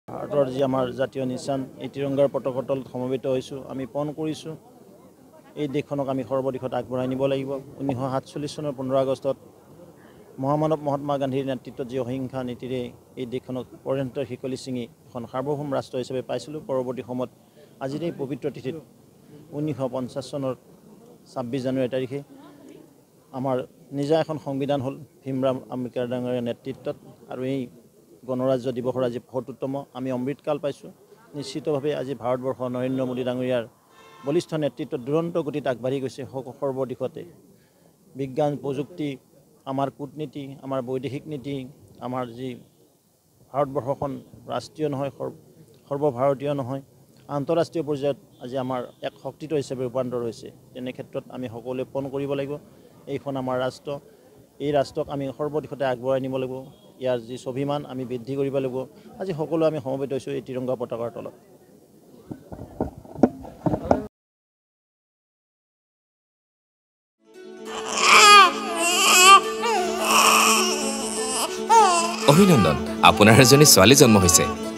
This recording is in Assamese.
ভাৰতৰ যি আমাৰ জাতীয় নিশান এই তিৰংগাৰ পতাকাৰ তলত সমবেত হৈছোঁ আমি পণ কৰিছোঁ এই দেশখনক আমি সৰ্বদিশত আগবঢ়াই নিব লাগিব 1947 চনৰ 15 আগষ্টত মহামানৱ মহাত্মা গান্ধীৰ নেতৃত্বত যি অহিংসা নীতিৰে এই দেশখনক পৰ্যন্ত শিকলি ছিঙি এখন সাৰ্বভৌম ৰাষ্ট্ৰ হিচাপে পাইছিলোঁ পৰৱৰ্তী সময়ত আজিৰ এই পবিত্ৰ তিথিত 1950 চনৰ 26 জানুৱাৰী তাৰিখে আমাৰ নিজা এখন সংবিধান হ'ল ভীমৰাম আম্বেদকাৰ ডাঙৰীয়াৰ নেতৃত্বত আৰু এই গণৰাজ্য দিৱসৰ আজি ৭৫তম আমি অমৃতকাল পাইছোঁ নিশ্চিতভাৱে আজি ভাৰতবৰ্ষ নৰেন্দ্ৰ মোদী ডাঙৰীয়াৰ বলিষ্ঠ নেতৃত্বত দুৰন্ত গতিত আগবাঢ়ি গৈছে সৰ্বদিশতে বিজ্ঞান প্ৰযুক্তি আমাৰ কূটনীতি আমাৰ বৈদেশিক নীতি আমাৰ যি ভাৰতবৰ্ষখন ৰাষ্ট্ৰীয় নহয় সৰ্বভাৰতীয় নহয় আন্তঃৰাষ্ট্ৰীয় পৰ্যায়ত আজি আমাৰ এক শক্তিত হিচাপে ৰূপান্তৰ হৈছে তেনে ক্ষেত্ৰত আমি সকলোৱে পণ কৰিব লাগিব এইখন আমাৰ ৰাষ্ট্ৰ এই ৰাষ্ট্ৰক আমি সৰ্বদিশতে আগবঢ়াই নিব লাগিব ইয়াৰ যি স্বাভিমান আমি বৃদ্ধি কৰিব লাগিব আজি সকলো আমি সমবেত হৈছোঁ এই তিৰংগা পতাকাৰ তলত অভিনন্দন আপোনাৰ এজনী ছোৱালী জন্ম হৈছে